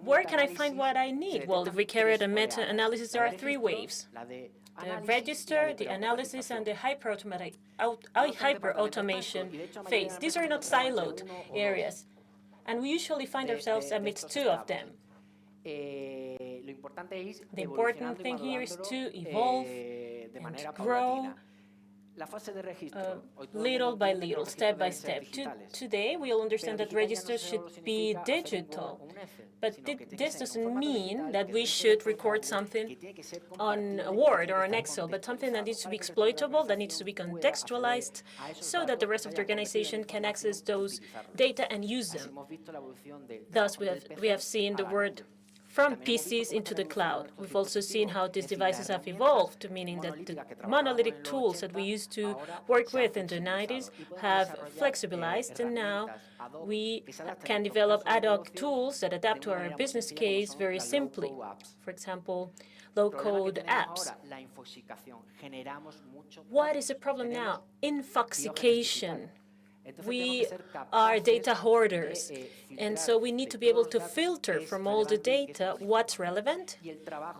Where can I find metaanálisis, what I se need? Well, if detectan we carry out a tres oleadas. meta-analysis, there La are de three registro, waves. la de The análisis y la register, de the analysis, and the preautomatización. hyper-automation phase. These are not siloed areas, and we usually find ourselves amidst two of them. Lo importante es The important thing here is to evolve de and manera grow paulatina. La fase de registro, hoy todo el little mundo by entiende que little, los step by registros deben ser step. digitales. Today, we all understand Pero that digital ya no registers solo should be significa hacer un digital. Word o un Excel. But this doesn't mean that we should record something on a Word or an Excel, but something that needs to be exploitable, that needs to be contextualized, so that the rest of the organization can access those data and use them. Thus, we have seen the word from PCs into the cloud. We've also seen how these devices have evolved, meaning that the monolithic tools that we used to work with in the 90s have flexibilized, and now we can develop ad hoc tools that adapt to our business case very simply. For example, low-code apps. What is the problem now? Infoxication. We are data hoarders, and so we need to be able to filter from all the data what's relevant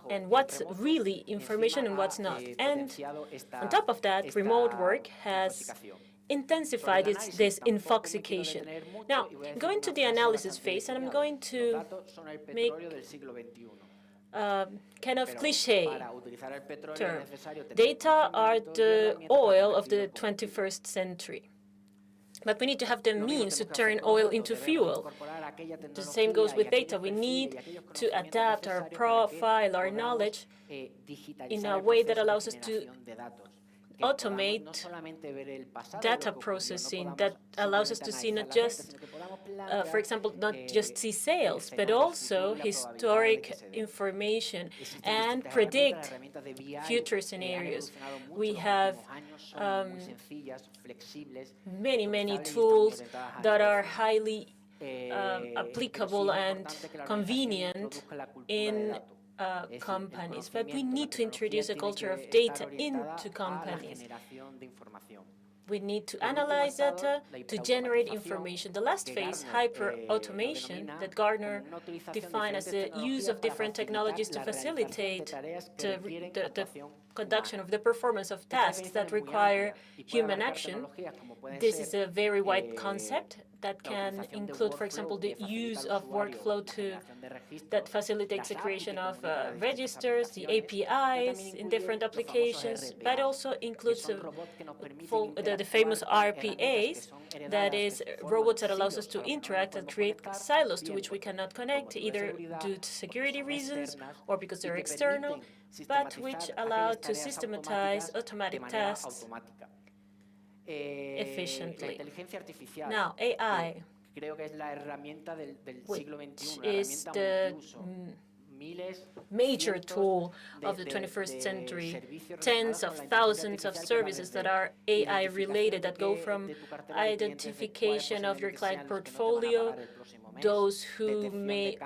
and what's really information and what's not. And on top of that, remote work has intensified this infoxication. Now, going to the analysis phase, and I'm going to make kind of cliche term. Data are the oil of the 21st century. But we need to have the means to turn oil into fuel. The same goes with data. We need to adapt our profile, our knowledge, in a way that allows us to automate data processing, that allows us to see not just, for example, not just see sales, but also historic information and predict future scenarios. We have many tools that are highly applicable and convenient in companies, but we need to introduce a culture of data into companies. We need to analyze data to generate information. The last phase, hyper-automation, that Gartner defined as the use of different technologies to facilitate the conduction of the performance of tasks that require human action. This is a very wide concept that can include, for example, the use of workflow that facilitates the creation of registers, the APIs in different applications, but also includes the famous RPAs, that is, robots that allows us to interact and create silos to which we cannot connect, either due to security reasons or because they're external, but which allow to systematize automatic tasks efficiently. Now, AI, which is the major tool of the 21st century. Tens of thousands of services that are AI-related, that go from identification of your client portfolio, those who may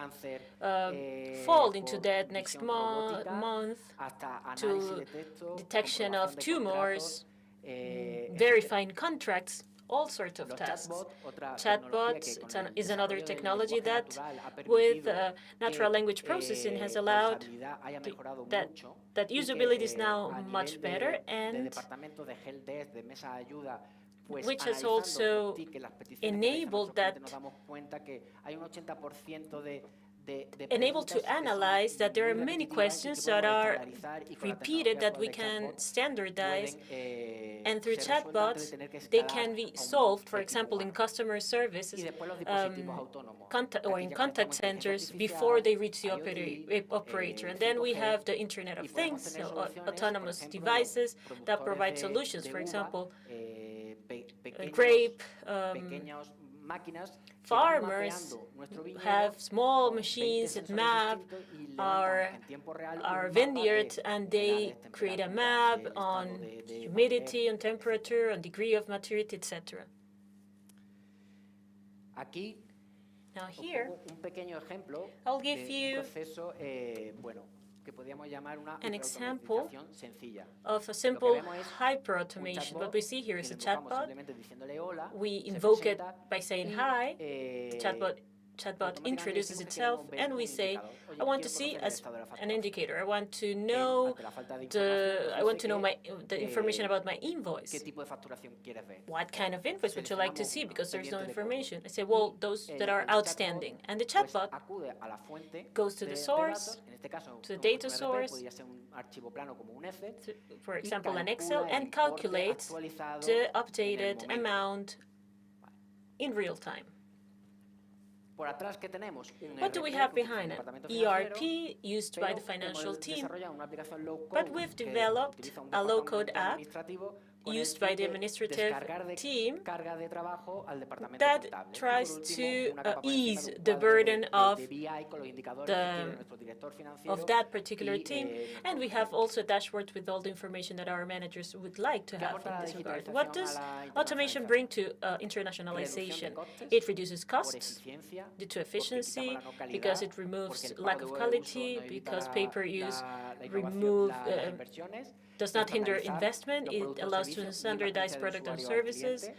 fall into debt next month, to detection of tumors, verifying contracts, all sorts of tasks. Chatbots is another technology that, with natural language processing, has allowed that usability is now much better, and which has also enabled to analyze that there are many questions that are repeated that we can standardize, and through chatbots they can be solved, for example, in customer services or in contact centers before they reach the operator. And then we have the Internet of Things, so autonomous devices that provide solutions. For example, grape farmers have small machines that map our vineyards, and they create a map on humidity, on temperature, on degree of maturity, etc. Now here, I'll give you an example of a simple hyper-automation. What we see here is a chatbot. We invoke it by saying hi. The chatbot introduces itself, and we say, I want to see as an indicator. I want to know the information about my invoice. What kind of invoice would you like to see? Because there's no information. I say, well, those that are outstanding. And the chatbot goes to the source, to the data source, for example, an Excel, and calculates the updated amount in real time. What do we have behind it? ERP, used by the financial team, but we've developed a low-code app used by the administrative team that tries to ease the burden of that particular team. And we have also dashboards with all the information that our managers would like to have in this regard. What does automation bring to internationalization? It reduces costs due to efficiency, because it removes lack of quality, because pay-per use does not hinder investment. It allows to standardize products and services,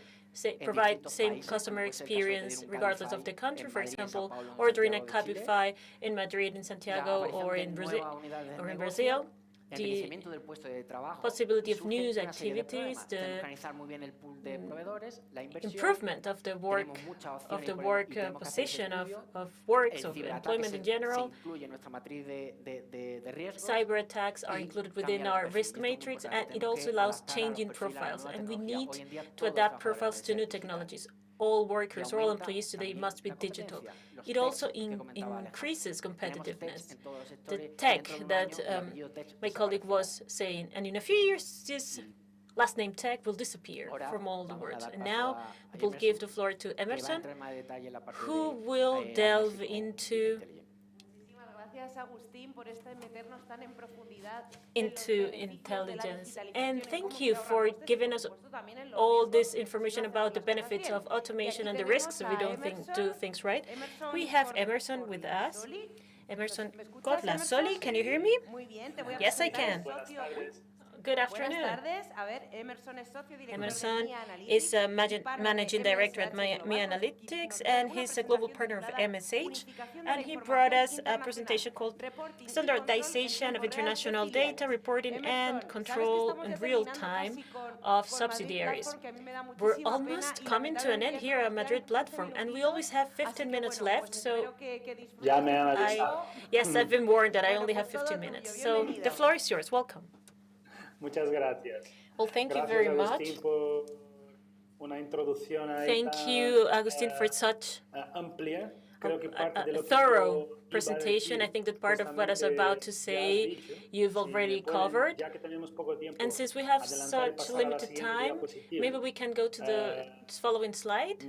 provide the same customer experience regardless of the country. For example, ordering a Cabify in Madrid, in Santiago, or in Brazil. The possibility of new activities, the improvement of the work position of works, of employment in general. Cyber attacks are included within our risk matrix, and it also allows changing profiles. And we need to adapt profiles to new technologies. All workers, all employees today must be digital. It also increases competitiveness. The tech that my colleague was saying, and in a few years, this last name tech will disappear from all the world. And now I will give the floor to Emerson, who will delve into intelligence. And thank you for giving us all this information about the benefits of automation and the risks if we don't do things right. We have Emerson with us. Emerson Soli, can you hear me? Yes, I can. Good afternoon. Emerson is a managing director at Mi Analytics, and he's a global partner of MSH. And he brought us a presentation called Standardization of International Data Reporting and Control in Real Time of Subsidiaries. We're almost coming to an end here at Madrid platform, and we always have 15 minutes left. So yes, I've been warned that I only have 15 minutes. So the floor is yours. Welcome. Muchas gracias. Well, thank you very much. Thank you, Agustin, for such a thorough presentation. I think that part of what I was about to say you've already covered. And since we have such limited time, maybe we can go to the following slide.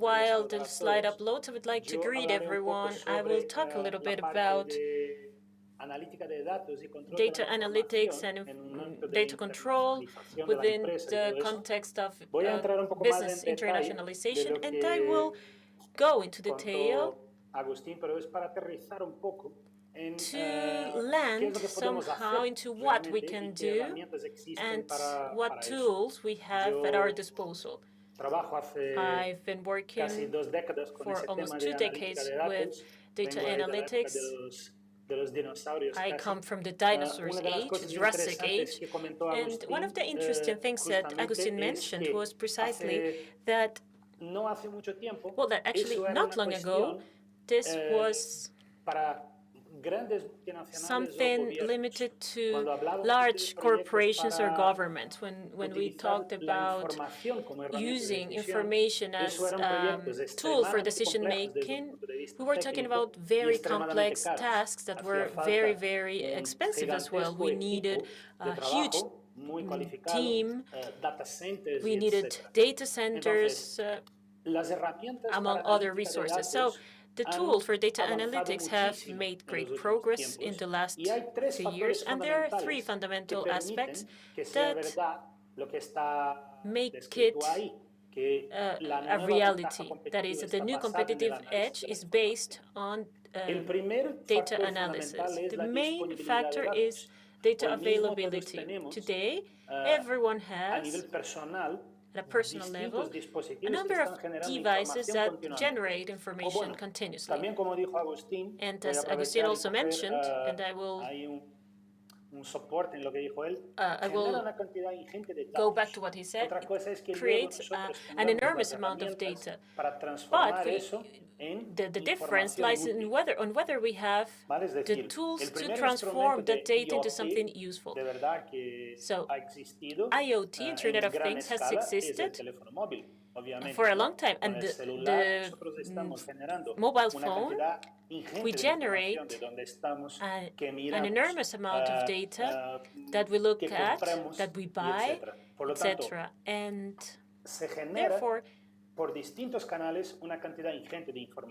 While the slide uploads, I would like to greet everyone. I will talk a little bit about data analytics and data control within the context of business internationalization, and I will go into detail to land somehow into what we can do and what tools we have at our disposal. I've been working for almost 2 decades with data analytics. I come from the dinosaurs age, Jurassic age, and one of the interesting things that Agustin mentioned was precisely that, well, that actually not long ago, this was something limited to large corporations or governments. When we talked about using information as a tool for decision making, we were talking about very complex tasks that were very, very expensive as well. We needed a huge team, we needed data centers, among other resources. So the tools for data analytics have made great progress in the last few years, and there are 3 fundamental aspects that make it a reality. That is, the new competitive edge is based on data analysis. The main factor is data availability. Today, everyone has, at a personal level, a number of devices that generate information continuously. And as Agustin also mentioned, and I will go back to what he said, it creates an enormous amount of data. But the difference lies in whether we have the tools to transform that data into something useful. So IoT, Internet of Things, has existed, for a long time. And the mobile phone, we generate an enormous amount of data that we look at, that we buy, etc. And therefore,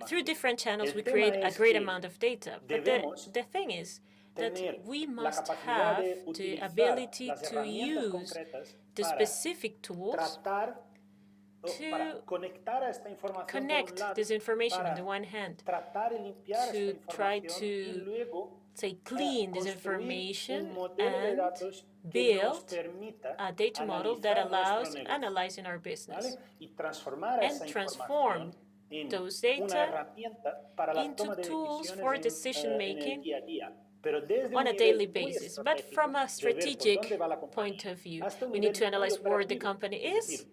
through different channels, we create a great amount of data. But the thing is that we must have the ability to use the specific tools to connect this information on the one hand, to try to, say, clean this information and build a data model that allows analyzing our business and transform those data into tools for decision-making on a daily basis. But from a strategic point of view, we need to analyze where the company is,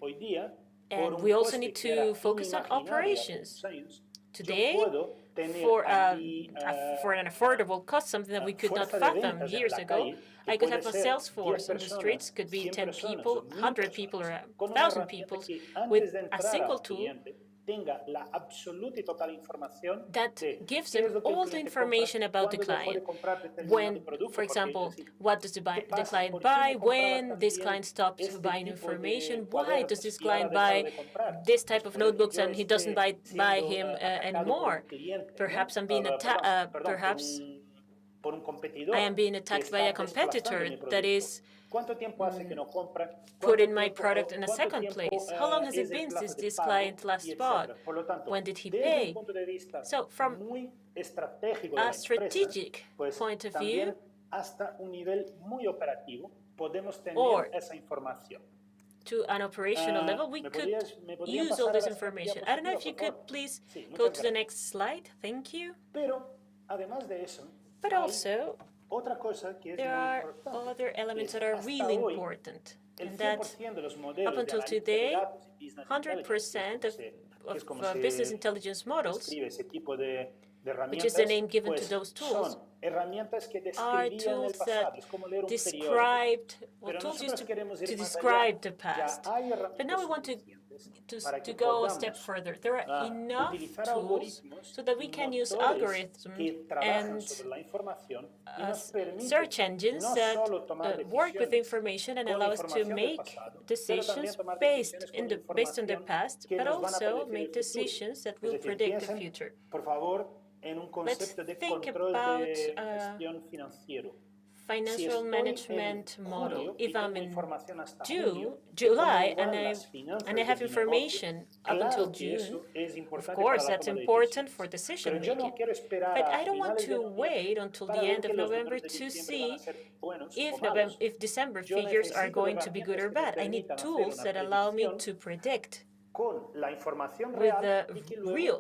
and we also need to focus on operations. Today, for an affordable cost, something that we could not fathom years ago, I could have a sales force on the streets, could be 10 people, 100 people, or 1,000 people, with a single tool that gives them all the information about the client. When, for example, what does the client buy, when this client stops buying information, why does this client buy this type of notebooks and he doesn't buy him anymore? Perhaps I'm being perhaps I am being attacked by a competitor that is putting my product in a second place. How long has it been since this client last bought? When did he pay? So from a strategic point of view, or to an operational level, we could use all this information. I don't know if you could please go to the next slide. Thank you. But also, there are other elements that are really important, and that up until today, 100% of business intelligence models, which is the name given to those tools, are tools that described, well, tools used to describe the past. But now we want to go a step further. There are enough tools so that we can use algorithms and search engines that work with information and allow us to make decisions based on the past, but also make decisions that will predict the future. Let's think about financial management model. If I'm in July and I have information up until June, of course that's important for decision making. But I don't want to wait until the end of November to see if December figures are going to be good or bad. I need tools that allow me to predict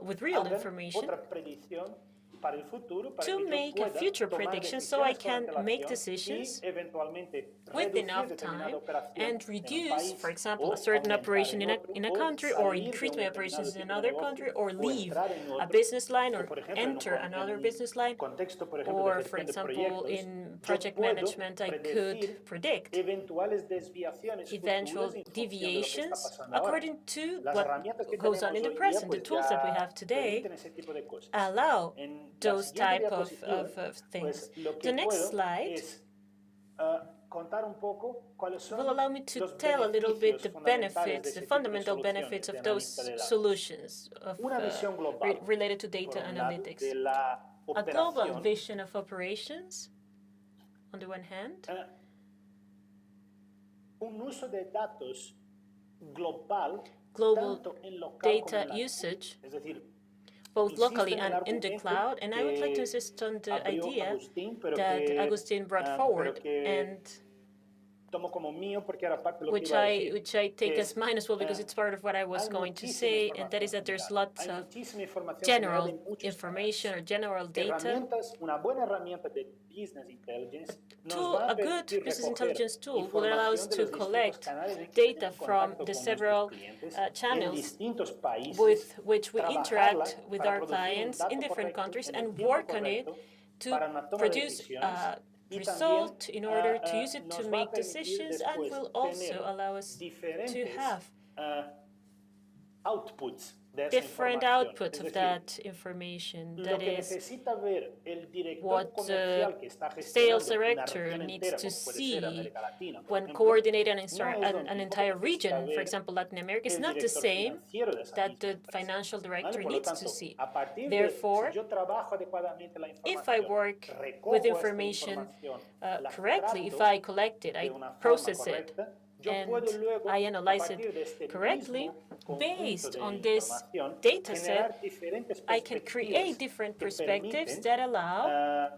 with real information, to make a future prediction so I can make decisions with enough time and reduce, for example, a certain operation in a country, or increase my operations in another country, or leave a business line or enter another business line. Or, for example, in project management, I could predict eventual deviations according to what goes on in the present. The tools that we have today allow those type of things. The next slide will allow me to tell a little bit the benefits, the fundamental benefits of those solutions related to data analytics. A global vision of operations, on the one hand, global data usage, both locally and in the cloud, and I would like to insist on the idea that Agustin brought forward, and which I take as mine as well, because it's part of what I was going to say, and that is that there's lots of general information or general data. A good business intelligence tool will allow us to collect data from the several channels with which we interact with our clients in different countries, and work on it to produce result in order to use it to make decisions, and will also allow us to have outputs de esa different información. outputs Es of decir, that information. lo That que is necesita ver el director what comercial que está sales gestionando una director región needs entera, to como puede ser see América Latina, por when ejemplo, coordinating no es lo an mismo entire que necesita region, for ver example, Latin America, is el not the director same financiero de esa that misma the empresa. financial ¿Vale? director Por lo needs to tanto, see. a partir de, Therefore, si yo trabajo adecuadamente la if I información, work recojo with esta information información, la correctly, if trato I collect it, de I una forma process it, correcta, yo and puedo luego, I a analyze partir de it este correctly, mismo conjunto based de on this información, data set, generar diferentes I can create perspectivas different que perspectives permiten, that allow,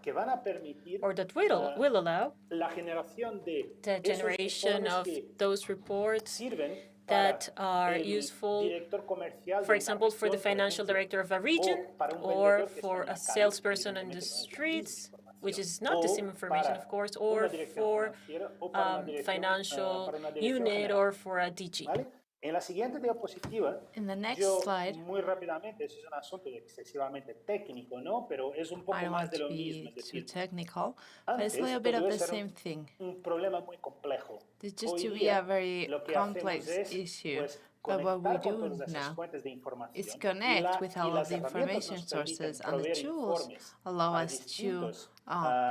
que van a permitir or that will allow, la generación de the esos generation informes of que those reports sirven that para are el useful, director comercial for de una example, for the región, por financial ejemplo, director of a region, o para un or vendedor que está for en la a calle, salesperson on the evidentemente no es la misma streets, información, which is not the o same information, para of course, una or dirección for financiera o para una dirección, financial para una dirección unit general. or for a DG. ¿Vale? En la siguiente diapositiva, In the next yo slide, muy rápidamente, eso es un asunto excesivamente técnico, ¿no? Pero es un poco I don't más want de to lo mismo. be Es too decir, technical, but it's a antes little bit of todo the eso era same thing. un problema muy complejo. This used Hoy to be día, a very lo que complex hacemos es, issue, pues, but what we conectar con do todas esas now fuentes de is información connect with all of las the herramientas information nos permiten sources, and the proveer tools informes allow a us to distintos,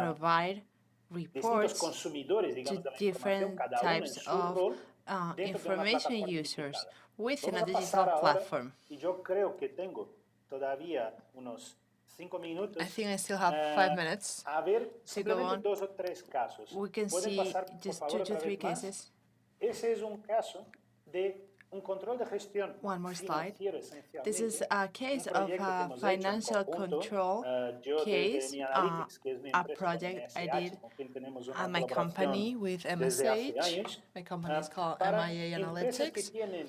provide distintos reports consumidores, to digamos, de la información, different cada uno en types su of rol, dentro de una information plataforma users unificada. within Vamos a a pasar digital ahora, platform. y yo creo que tengo todavía unos 5 minutos, I think I still have 5 minutes a ver to go simplemente on. 2 o 3 casos. We can ¿Pueden see pasar, por just favor, 2 to otra 3 vez más? cases. Ese es un caso de un control de gestión One more slide. financiero, This esencialmente. is a case Un of proyecto que a hemos hecho en financial conjunto, control yo desde case, mi Analytics, que es mi a empresa con project I MSH, did con quien tenemos una at my colaboración company with desde hace MSH. años, My company is called para MIA empresas que Analytics. tienen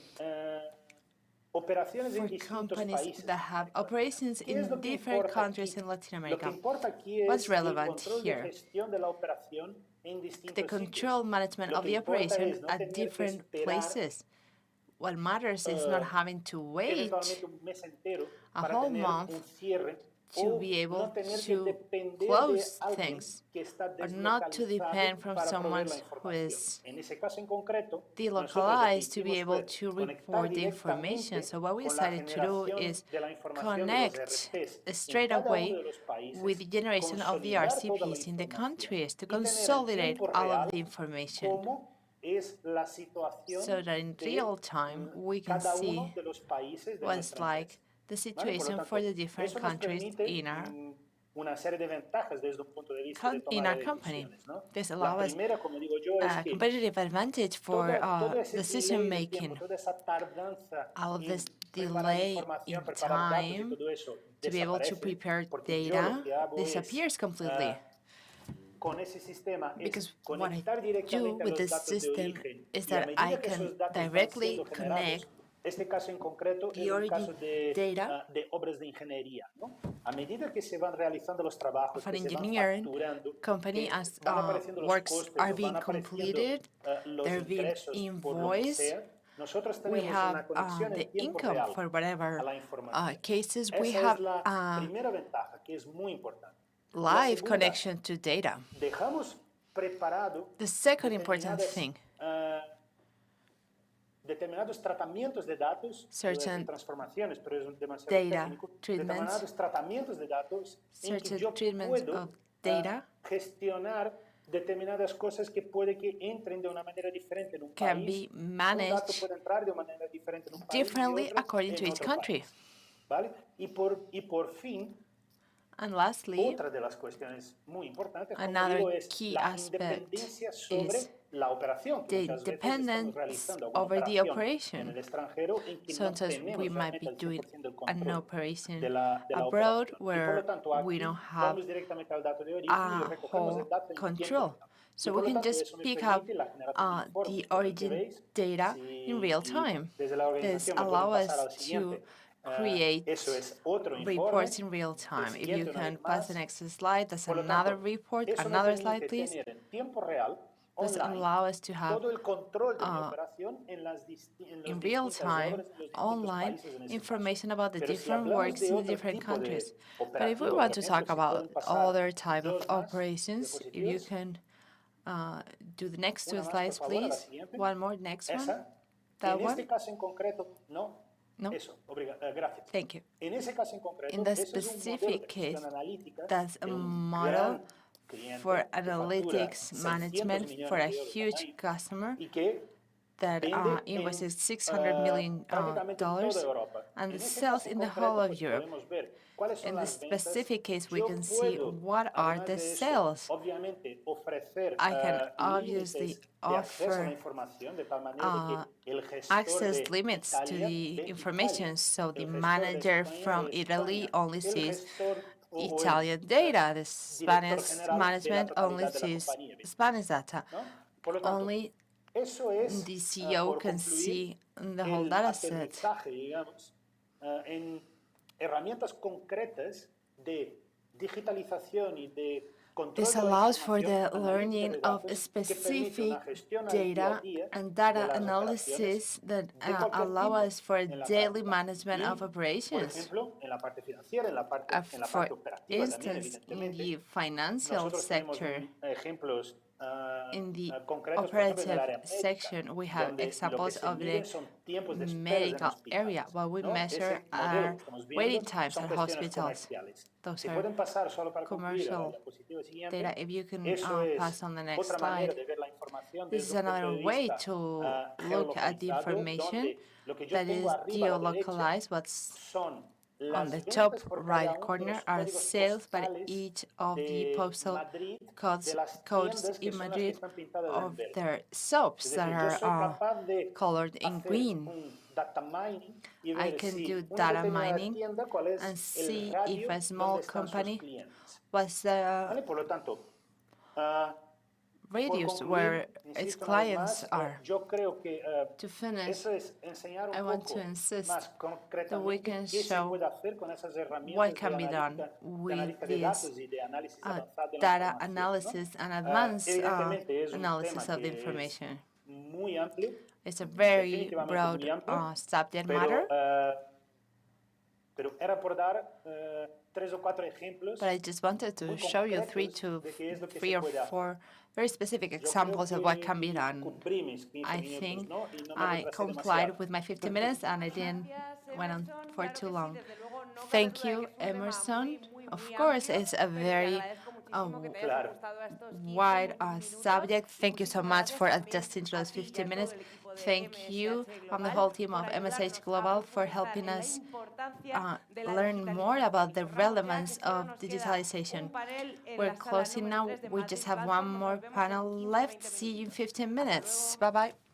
operaciones en For distintos companies países. that have operations ¿Qué es in lo que different importa countries aquí? in Latin Lo que America. importa aquí What's es el relevant control de here? gestión de la operación en distintos The sitios. control management Lo of que the importa operation es no at tener que different esperar places. What matters is not having to wait eventualmente un mes entero a para whole tener month un cierre to o be able no tener que to depender de close alguien things, que está or not to deslocalizado depend from para someone proveer la who información. is En ese caso en concreto, nosotros lo que delocalized to be hicimos able fue to conectar report the information. directamente So what we con la decided to do generación is de la información de los connect RPs en straight cada uno away de los países, with the generation of the consolidar toda la RCPs in the información countries to y tener en consolidate tiempo all of real the information cómo es la situación so that in de real time we can cada see uno de los países de what's nuestra empresa. like the ¿Vale? Por lo situation tanto, for the different eso nos countries permite in our una serie de ventajas desde un punto de vista de in tomar our company. decisiones, ¿no? This La allows us primera, como digo yo, es a que competitive advantage for todo ese decision delay de tiempo, making. toda esa tardanza All of en this preparar delay información, in preparar datos y time todo eso to be able to desaparece, prepare porque yo lo data que hago disappears completely. con ese sistema Because es what I conectar do directamente a with los this datos de system origen is y a that I medida que can esos datos van directly siendo generados, connect este caso en concreto the es un origin caso de, data de obras de ingeniería, ¿no? A medida que se van realizando los trabajos, of an que se van engineering facturando, company que as van apareciendo los works costes are o being van apareciendo completed, los they're being ingresos por lo que invoiced. sea, nosotros We tenemos have una conexión the en tiempo income real for a whatever la información. cases we Esa have es la primera ventaja, que es muy importante. La live segunda, connection to data. dejamos preparado The second important determinadas, thing, determinados tratamientos de datos, certain transformaciones, pero es demasiado data técnico, treatments, determinados tratamientos de datos en que certain yo treatments puedo of data gestionar determinadas cosas que puede que entren de una manera diferente en un can país. be Un dato managed puede entrar de una manera diferente en un país y differently otro according to en each otro country. país. ¿Vale? Y por fin, And lastly, otra de las cuestiones muy importantes, como another digo, es key la aspect independencia sobre is la operación, que the muchas veces dependence estamos realizando alguna over the operación en operation. el extranjero en que no Sometimes tenemos we might realmente be el doing 100% del an control operation de la abroad operación. Y por where lo tanto, we aquí don't have vamos directamente al dato de origen y a recogemos el whole dato en tiempo control. real. So Y we por lo can tanto, just eso me pick up permite la generación de informes, the como el que origin veis. data Si- in real y time. desde la This organización me pueden allows pasar al us to siguiente. create Eso es otro informe. reports in real time. If siguiente you una can vez pass the más. next slide, that's Por lo another tanto, report. eso me Another slide, permite please. tener en tiempo real, Does online, allow us to have todo el control de mi operación en las in real time, online, information about the different works in the different countries. But if we want to talk about other type of operations, if you can do the next two slides, please. One more, next one. That En este one? caso en concreto, no. No? Eso, gracias. Thank you. En ese caso en concreto, In the eso es un modelo de specific gestión case, analítica that's a de un model gran cliente for que factura analytics 600 management for millones a de euros al huge año customer y que that vende invoices en $600 million prácticamente en toda Europa. and En ese sells caso en in the whole concreto, of pues Europe. podemos ver cuáles son In the las ventas. specific case, we Yo can see puedo, what are además the de eso, sales. obviamente ofrecer I can límites obviously de acceso a la offer información de tal manera de que el gestor access de limits to Italia the ve information, Italia, so the el gestor de manager España from ve Italy España, only el sees gestor o el Italian data. The director Spanish general ve la management only totalidad de la sees compañía, Spanish data. ¿no? Por lo tanto, Only eso es, the CEO por can concluir, see the whole el data set. aterrizaje, digamos, en herramientas concretas de digitalización y de control This de la allows for información, the analítica learning de of datos, que permite specific una gestión al día a data día and de data las analysis operaciones that de cualquier allow tipo us for en la daily práctica. management of Y, por operations. ejemplo, en la parte financiera, en la parte For operativa también, instance, in evidentemente. the financial Nosotros tenemos sector, ejemplos in the concretos, por ejemplo, en el operative área médica, section, we have donde lo que examples se of the miden son tiempos de espera en medical area. hospitales. What we ¿No? measure Ese modelo are que estamos waiting viendo times son at cuestiones hospitals. comerciales. Those Si are pueden pasar solo para concluir a la commercial diapositiva siguiente, data. If you can eso pass es on the next otra manera slide. de ver la información This is desde un punto another de way vista to look at the geolocalizado, information donde lo que yo that tengo is arriba a la derecha geolocalized. What's son on las the top ventas por cada right uno de corner los are códigos sales by postales each of the de postal Madrid, codes de las codes tiendas que in son las que Madrid están pintadas en of verde. their Es soaps that decir, yo soy are capaz de colored in hacer green. un data mining y I ver can si do una data determinada mining tienda, cuál and es el see if radio a donde small están sus company clientes. was the ¿Vale? Por lo tanto, por radius concluir, where its insisto una vez clients más, are. yo creo que To finish, eso es enseñar I un want to poco insist más that we concretamente can qué se show puede hacer con esas what herramientas can be done de with analítica de this datos y de análisis avanzado de la data información, ¿no? analysis and advanced Evidentemente es un analysis tema of the que es information. muy amplio, It's a very definitivamente broad muy amplio, subject matter, pero era por dar 3 o 4 ejemplos but I just wanted to muy show you concretos de qué es lo que three se or puede hacer. four very specific Yo creo examples of what que can be done. cumplí mis 15 I minutos, think ¿no? Y no me I retrasé complied demasiado. with my 50 minutes and I didn't went on Emerson. for Claro too que sí, long. desde luego, no cabe Thank duda de you, que es un tema Emerson. muy Of course, amplio, it's a pero te very agradezco muchísimo que te hayas Claro. ajustado a estos 15 wide minutos. subject. Y Thank you so muchísimas much gracias for también adjusting to a those ti y a 50 todo minutes. el equipo de Thank you MSH on the Global whole team por of MSH ayudarnos a Global for profundizar helping en la us importancia de la learn more digitalización. about Y the cerramos ya, que relevance solo of nos queda digitalization. un panel en We're la sala closing número now. 3 de We Madrid just have one Platform. more Nos vemos en panel 15, left. 20 See you in minutitos. 15 Hasta minutes. luego. Bye bye.